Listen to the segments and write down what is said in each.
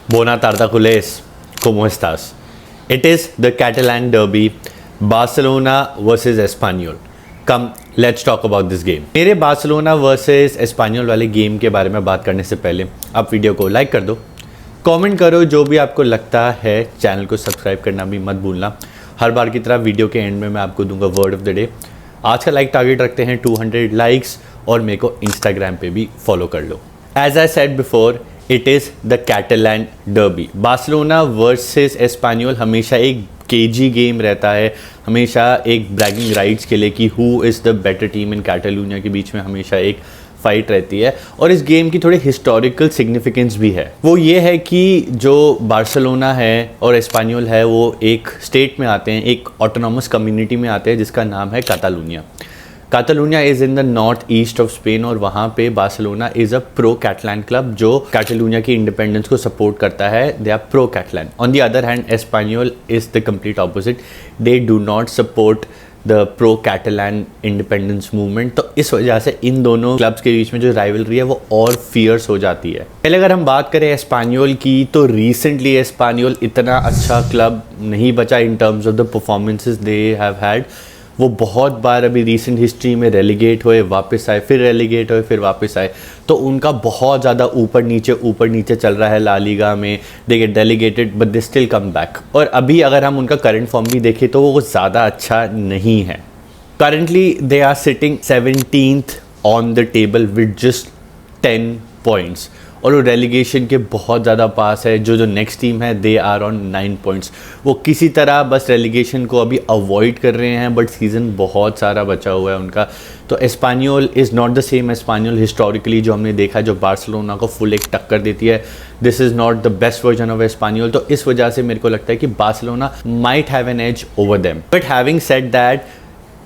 Buona tarde, culés. ¿Cómo estás? It is the Catalan Derby, Barcelona versus Espanyol. Come, let's talk about this game. मेरे Barcelona versus español वाले game के बारे में बात करने से पहले आप वीडियो को लाइक कर दो, कमेंट करो जो भी आपको लगता है, चैनल को सब्सक्राइब करना भी मत भूलना। हर बार की तरह वीडियो के एंड में मैं आपको दूंगा वर्ड ऑफ द डे। आज का लाइक टारगेट रखते हैं 200 लाइक्स और मेरे को इंस्टाग्राम पे भी फॉलो कर लो। As I said before, it is the Catalan derby. Barcelona versus Espanyol हमेशा एक केजी गेम रहता है, हमेशा एक ब्रैगिंग राइट्स के लिए कि who is the better team in Catalonia के बीच में हमेशा एक फाइट रहती है। और इस गेम की थोड़ी हिस्टोरिकल सिग्निफिकेंस भी है। वो ये है कि जो बार्सिलोना है और एस्पानियोल है वो एक स्टेट में आते हैं, एक ऑटोनॉमस कम्युनिटी में आते हैं जिसका नाम है Catalonia. Catalonia is in the north east of Spain और वहाँ पे Barcelona is a pro Catalan club जो कैटलूनिया की इंडिपेंडेंस को सपोर्ट करता है। They are pro Catalan. On the other hand Espanyol is the complete opposite. They do not support the pro Catalan independence movement. तो इस वजह से इन दोनों क्लब्स के बीच में जो राइवलरी है वो और फियर्स हो जाती है। पहले अगर हम बात करें एस्पानियोल की, तो रिसेंटली एस्पानियोल इतना अच्छा क्लब नहीं बचा in terms of the performances they have had. वो बहुत बार अभी रिसेंट हिस्ट्री में रेलीगेट हुए, वापस आए, फिर रेलीगेट हुए, फिर वापस आए। तो उनका बहुत ज़्यादा ऊपर नीचे चल रहा है ला लीगा में। They get delegated but they still come back. और अभी अगर हम उनका करंट फॉर्म भी देखें तो वो ज़्यादा अच्छा नहीं है। Currently they are sitting 17th on the table with just 10 points और वो रेलीगेशन के बहुत ज़्यादा पास है। जो नेक्स्ट टीम है दे आर ऑन 9 पॉइंट्स। वो किसी तरह बस रेलीगेशन को अभी अवॉइड कर रहे हैं, बट सीज़न बहुत सारा बचा हुआ है उनका। तो español is not the same español historically जो हमने देखा, जो बार्सिलोना को फुल एक टक्कर देती है। This is not the best version of Espanyol. तो इस वजह से मेरे को लगता है कि Barcelona might have an edge over them. But having said that,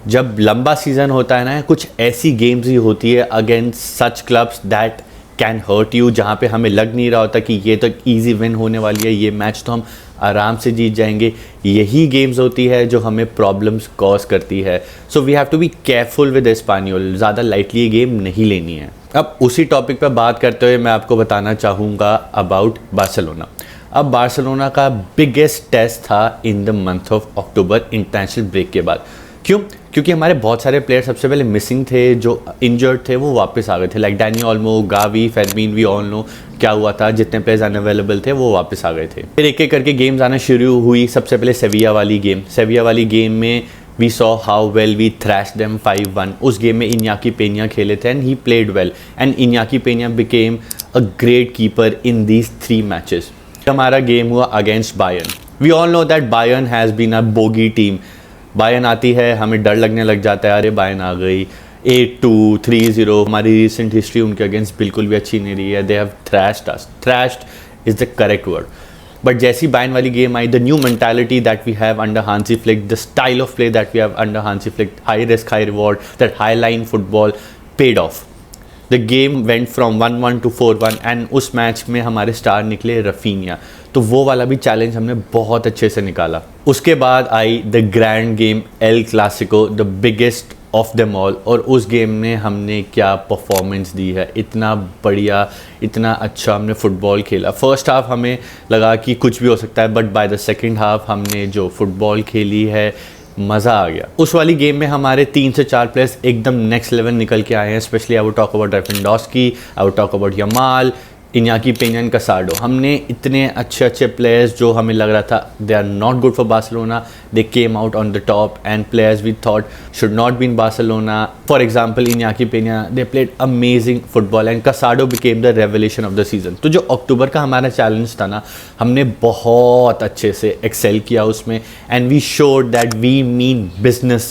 जब लंबा सीज़न होता है ना, कुछ ऐसी गेम्स ही होती है against such clubs that can hurt you, जहाँ पे हमें लग नहीं रहा होता कि ये तो ईजी विन होने वाली है, ये मैच तो हम आराम से जीत जाएंगे। यही गेम्स होती है जो हमें प्रॉब्लम्स कॉज करती है। So we have to be careful with Espanyol. ज़्यादा लाइटली ये गेम नहीं लेनी है। अब उसी टॉपिक पर बात करते हुए मैं आपको बताना चाहूँगा अबाउट बार्सिलोना। अब बार्सिलोना का बिगेस्ट टेस्ट था in the month of October international break के बाद। क्यों? क्योंकि हमारे बहुत सारे प्लेयर सबसे पहले मिसिंग थे, जो इंजर्ड थे वो वापस आ गए थे। Like Dani Olmo, Gavi, Fermin, we all know क्या हुआ था। जितने प्लेयर्स अनअवेलेबल थे वो वापस आ गए थे। फिर एक एक करके गेम्स आना शुरू हुई। सबसे पहले सेविया वाली गेम में we saw how well we thrash them 5-1। उस गेम में इन्याकी पेनिया खेले थे and he played well and Inaki Pena became a great keeper in these 3 matches. हमारा गेम हुआ against Bayern. We all know that Bayern has been a bogey team. Bayern आती है, हमें डर लगने लग जाता है, अरे बायर्न आ गई। 8-2, 3-0। हमारी रिसेंट हिस्ट्री उनके अगेंस्ट बिल्कुल भी अच्छी नहीं रही है। They have thrashed us. Thrashed is the correct word. But जैसी बायर्न वाली गेम आई, the new mentality that we have under Hansi Flick, the style of play that we have under Hansi Flick, high risk high reward, that high line football paid off. The game went from 1-1 to 4-1 and उस match में हमारे star निकले Raphinha. तो वो वाला भी challenge हमने बहुत अच्छे से निकाला। उसके बाद आई the grand game El Clasico, the biggest of them all. और उस गेम में हमने क्या परफॉर्मेंस दी है, इतना बढ़िया, इतना अच्छा हमने फुटबॉल खेला। फर्स्ट हाफ हमें लगा कि कुछ भी हो सकता है, but by the second half हमने जो फुटबॉल खेली है, मज़ा आ गया। उस वाली गेम में हमारे 3 से 4 प्लेयर्स एकदम नेक्स्ट लेवल निकल के आए हैं। Specially I would talk about Lewandowski, I would talk about Yamal, Inaki Pena, Casado. हमने इतने अच्छे अच्छे प्लेयर्स जो हमें लग रहा था they are not good for Barcelona, they came out on the top and players we thought should not be in Barcelona. For example Inaki Pena, they played amazing football and Casado became the revelation of the season. तो जो अक्टूबर का हमारा challenge था ना, हमने बहुत अच्छे से एक्सेल किया उसमें and we showed that we mean business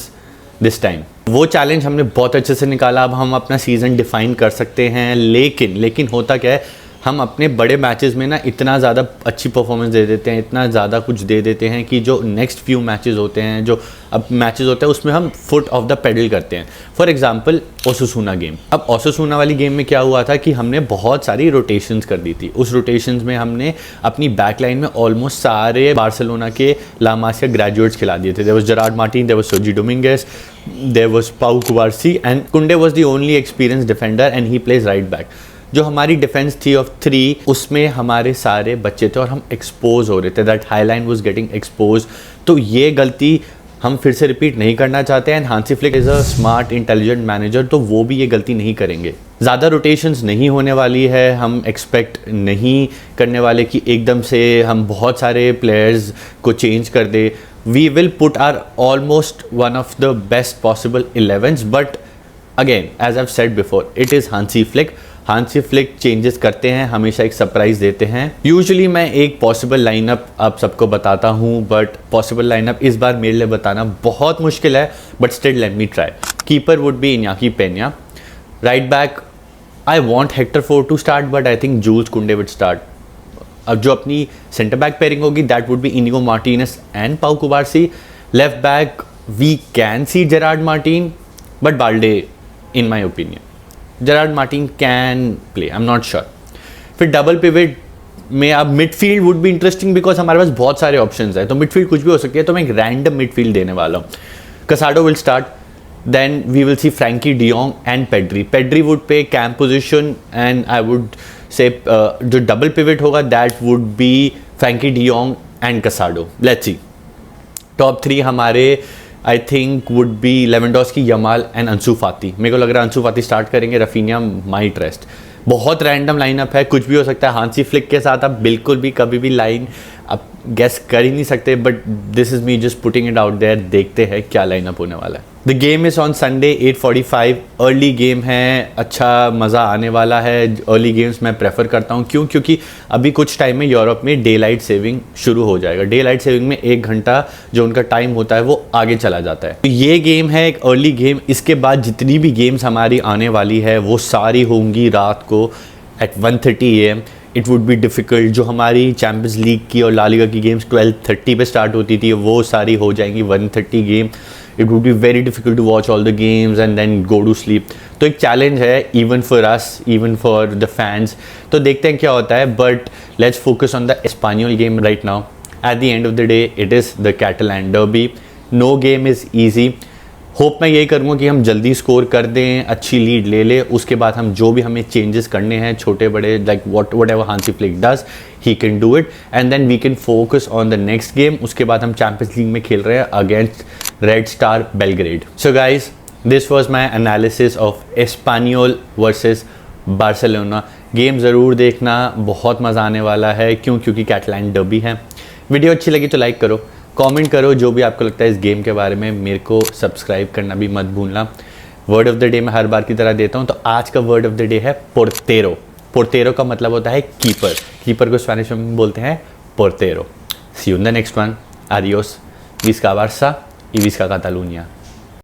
this time. वो चैलेंज हमने बहुत अच्छे से निकाला। अब हम अपना सीज़न डिफाइन कर सकते हैं। लेकिन होता क्या है, हम अपने बड़े मैचेस में ना इतना ज़्यादा अच्छी परफॉर्मेंस दे देते हैं, इतना ज़्यादा कुछ दे देते हैं कि जो नेक्स्ट फ्यू मैचेस होते हैं, जो अब मैचेस होते हैं, उसमें हम फुट ऑफ द पेडल करते हैं। For example ओसासुना game. अब ओसासुना वाली गेम में क्या हुआ था कि हमने बहुत सारी रोटेशंस कर दी थी। उस रोटेशंस में हमने अपनी बैकलाइन में ऑलमोस्ट सारे बार्सिलोना के ला मासिया ग्रेजुएट्स खिला दिए थे। There was Gerard Martin, there was Sergi Dominguez, there was Pau Cubarsi and Kounde was the only experience defender and he plays right back. जो हमारी डिफेंस थी ऑफ 3 उसमें हमारे सारे बच्चे थे और हम एक्सपोज हो रहे थे, that high line was getting expose. तो ये गलती हम फिर से रिपीट नहीं करना चाहते हैं। Hansi Flick is a smart intelligent manager, तो वो भी ये गलती नहीं करेंगे। ज़्यादा रोटेशंस नहीं होने वाली है, हम एक्सपेक्ट नहीं करने वाले कि एकदम से हम बहुत सारे प्लेयर्स को चेंज कर दे। We will put our almost one of the best possible 11s, but again as I said before it is Hansi Flick. Hansi Flick changes करते हैं, हमेशा एक सरप्राइज देते हैं। यूजुअली मैं एक पॉसिबल लाइनअप आप सबको बताता हूँ, बट पॉसिबल लाइनअप इस बार मेरे लिए बताना बहुत मुश्किल है, but still let me try. Keeper would be Inaki Pena. Right back I want Hector Fort to start, but I think Jules Kounde would start. अब जो अपनी सेंटर बैक पेयरिंग होगी that would be Inigo Martinez and Pau Cubarsi. Left back we can see Gerard Martin, but Balde in my opinion. Gerard Martin can play, I am not sure. फिर double pivot में अब midfield would be interesting because हमारे पास बहुत सारे options हैं, तो midfield कुछ भी हो सकती है, तो मैं एक रैंडम मिडफील्ड देने वाला हूँ। कसाडो will start, then we will see Frankie de Jong and Pedri. Pedri would play camp position and I would say जो double pivot होगा that would be Frankie de Jong and Casado. Let's see. Top 3 हमारे I think would be Lewandowski, Yamal and Ansu Fati. मेरे को लग रहा है Ansu Fati start करेंगे, Raphinha might rest. बहुत रैंडम लाइनअप है, कुछ भी हो सकता है। हांसी फ्लिक के साथ आप बिल्कुल भी कभी भी लाइन आप गेस कर ही नहीं सकते, but this is me just putting it out there. देखते हैं क्या लाइनअप होने वाला है। The game is on Sunday 8:45। Early game है, अच्छा मज़ा आने वाला है। अर्ली गेम्स मैं प्रेफर करता हूँ, क्योंकि अभी कुछ टाइम में यूरोप में डे लाइट सेविंग शुरू हो जाएगा। डे लाइट सेविंग में 1 घंटा जो उनका टाइम होता है वो आगे चला जाता है। तो ये गेम है एक अर्ली गेम। इसके बाद जितनी भी गेम्स हमारी आने वाली है वो सारी होंगी रात को at 1:30 AM। It would be difficult. जो हमारी चैम्पियंस लीग की और ला लीगा की गेम्स 12:30 पे स्टार्ट होती थी वो सारी हो जाएंगी 1:30 game. It would be very difficult to watch all the games and then go to sleep. तो एक चैलेंज है even for us, even for the fans. तो देखते हैं क्या होता है, but let's focus on the Espanyol game right now. At the end of the day it is the Catalan derby. No game is easy. Hope मैं यही करूँगा कि हम जल्दी स्कोर कर दें, अच्छी लीड ले ले। उसके बाद हम जो भी हमें चेंजेस करने हैं छोटे बड़े, like whatever Hansi Flick does he can do it and then we can focus on the next game. उसके बाद हम चैम्पियंस लीग में खेल रहे हैं against Red Star Belgrade. So guys this was my analysis of Espanyol versus Barcelona. Game ज़रूर देखना, बहुत मज़ा आने वाला है। क्योंकि कैटलान डर्बी है। वीडियो अच्छी लगी तो लाइक करो, कमेंट करो जो भी आपको लगता है इस गेम के बारे में। मेरे को सब्सक्राइब करना भी मत भूलना। वर्ड ऑफ द डे मैं हर बार की तरह देता हूँ, तो आज का वर्ड ऑफ द डे है पोर्टेरो। पोर्टेरो का मतलब होता है कीपर। कीपर को स्पेनिश में बोलते हैं पोर्टेरो। See you in the next one. आडियोस, विस्का बार्सा y Visca Catalunya।